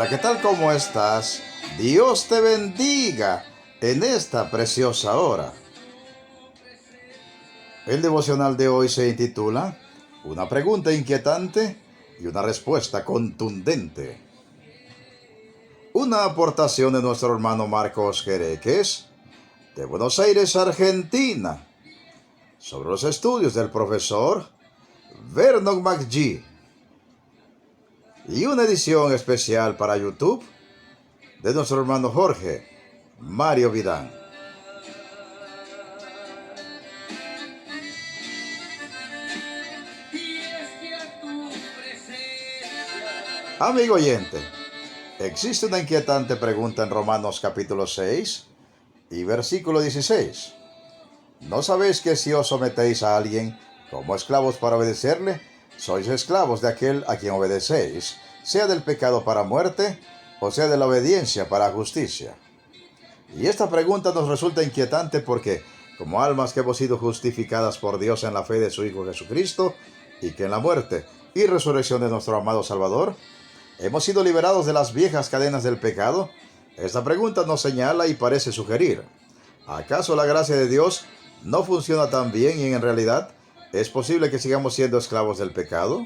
Hola, ¿qué tal? ¿Cómo estás? Dios te bendiga en esta preciosa hora. El devocional de hoy se intitula Una pregunta inquietante y una respuesta contundente. Una aportación de nuestro hermano Marcos Jereques, de Buenos Aires, Argentina, sobre los estudios del profesor Vernon McGee, y una edición especial para YouTube de nuestro hermano Jorge Mario Vidán. Amigo oyente, existe una inquietante pregunta en Romanos capítulo 6 y versículo 16. ¿No sabéis que si os sometéis a alguien como esclavos para obedecerle, sois esclavos de aquel a quien obedecéis, sea del pecado para muerte o sea de la obediencia para justicia? Y esta pregunta nos resulta inquietante porque, como almas que hemos sido justificadas por Dios en la fe de su Hijo Jesucristo, y que en la muerte y resurrección de nuestro amado Salvador, hemos sido liberados de las viejas cadenas del pecado, esta pregunta nos señala y parece sugerir: ¿acaso la gracia de Dios no funciona tan bien y en realidad es posible que sigamos siendo esclavos del pecado?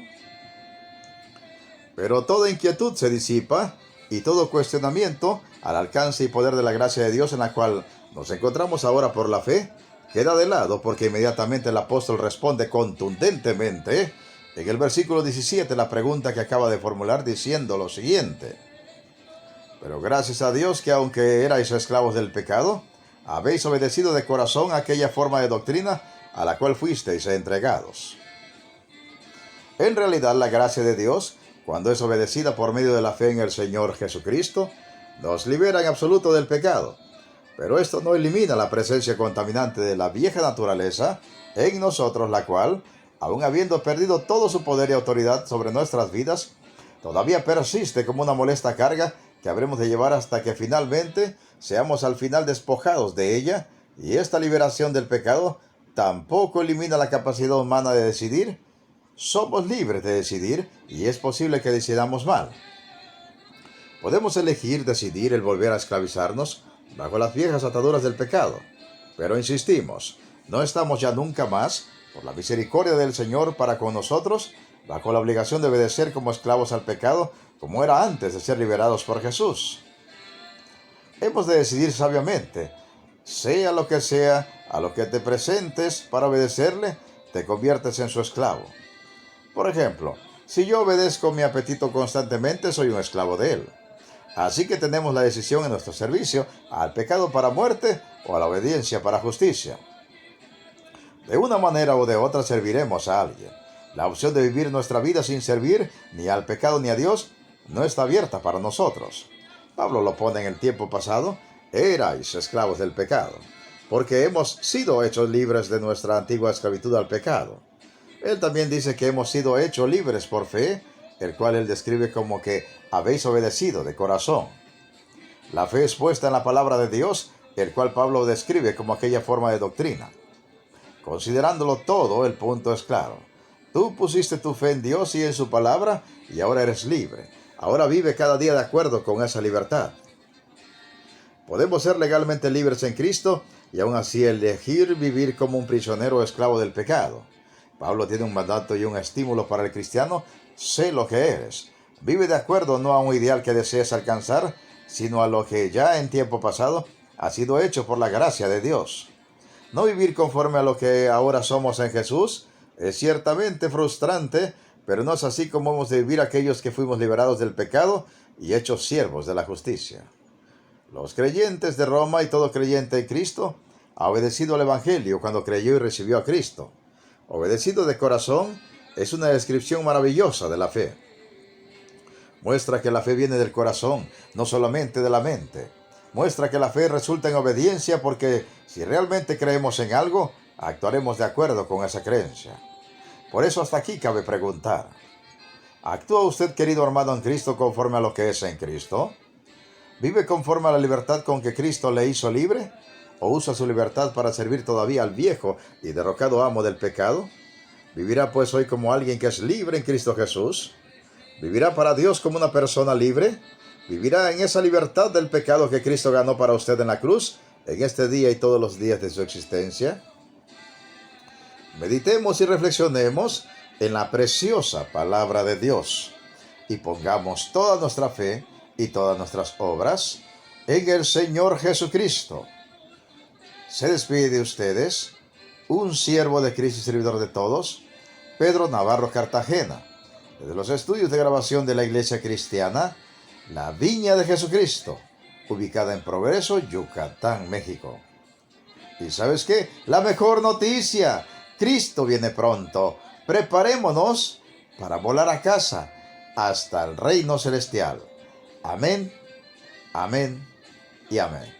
Pero toda inquietud se disipa y todo cuestionamiento al alcance y poder de la gracia de Dios en la cual nos encontramos ahora por la fe queda de lado, porque inmediatamente el apóstol responde contundentemente en el versículo 17 la pregunta que acaba de formular, diciendo lo siguiente: pero gracias a Dios que aunque erais esclavos del pecado, habéis obedecido de corazón aquella forma de doctrina a la cual fuisteis entregados. En realidad, la gracia de Dios, cuando es obedecida por medio de la fe en el Señor Jesucristo, nos libera en absoluto del pecado. Pero esto no elimina la presencia contaminante de la vieja naturaleza en nosotros, la cual, aun habiendo perdido todo su poder y autoridad sobre nuestras vidas, todavía persiste como una molesta carga que habremos de llevar hasta que finalmente seamos al final despojados de ella, y esta liberación del pecado tampoco elimina la capacidad humana de decidir. Somos libres de decidir y es posible que decidamos mal. Podemos elegir decidir el volver a esclavizarnos bajo las viejas ataduras del pecado. Pero insistimos, no estamos ya nunca más, por la misericordia del Señor para con nosotros, bajo la obligación de obedecer como esclavos al pecado, como era antes de ser liberados por Jesús. Hemos de decidir sabiamente, sea lo que sea, a lo que te presentes para obedecerle, te conviertes en su esclavo. Por ejemplo, si yo obedezco mi apetito constantemente, soy un esclavo de él. Así que tenemos la decisión en nuestro servicio al pecado para muerte o a la obediencia para justicia. De una manera o de otra serviremos a alguien. La opción de vivir nuestra vida sin servir ni al pecado ni a Dios no está abierta para nosotros. Pablo lo pone en el tiempo pasado: erais esclavos del pecado, porque hemos sido hechos libres de nuestra antigua esclavitud al pecado. Él también dice que hemos sido hechos libres por fe, el cual él describe como que habéis obedecido de corazón. La fe es puesta en la palabra de Dios, el cual Pablo describe como aquella forma de doctrina. Considerándolo todo, el punto es claro. Tú pusiste tu fe en Dios y en su palabra, y ahora eres libre. Ahora vive cada día de acuerdo con esa libertad. Podemos ser legalmente libres en Cristo y aún así elegir vivir como un prisionero o esclavo del pecado. Pablo tiene un mandato y un estímulo para el cristiano: sé lo que eres. Vive de acuerdo no a un ideal que desees alcanzar, sino a lo que ya en tiempo pasado ha sido hecho por la gracia de Dios. No vivir conforme a lo que ahora somos en Jesús es ciertamente frustrante, pero no es así como hemos de vivir aquellos que fuimos liberados del pecado y hechos siervos de la justicia. Los creyentes de Roma y todo creyente en Cristo ha obedecido al Evangelio cuando creyó y recibió a Cristo. Obedecido de corazón es una descripción maravillosa de la fe. Muestra que la fe viene del corazón, no solamente de la mente. Muestra que la fe resulta en obediencia, porque si realmente creemos en algo, actuaremos de acuerdo con esa creencia. Por eso hasta aquí cabe preguntar: ¿actúa usted, querido hermano en Cristo, conforme a lo que es en Cristo? ¿Vive conforme a la libertad con que Cristo le hizo libre? ¿O usa su libertad para servir todavía al viejo y derrocado amo del pecado? ¿Vivirá pues hoy como alguien que es libre en Cristo Jesús? ¿Vivirá para Dios como una persona libre? vivirá en esa libertad del pecado que Cristo ganó para usted en la cruz, en este día y todos los días de su existencia? Meditemos y reflexionemos en la preciosa palabra de Dios y pongamos toda nuestra fe y todas nuestras obras en el Señor Jesucristo. Se despide de ustedes un siervo de Cristo y servidor de todos, Pedro Navarro Cartagena, desde los estudios de grabación de la Iglesia Cristiana, La Viña de Jesucristo, ubicada en Progreso, Yucatán, México. ¿Y sabes qué? La mejor noticia: Cristo viene pronto. Preparémonos para volar a casa, hasta el reino celestial. Amén, amén y amén.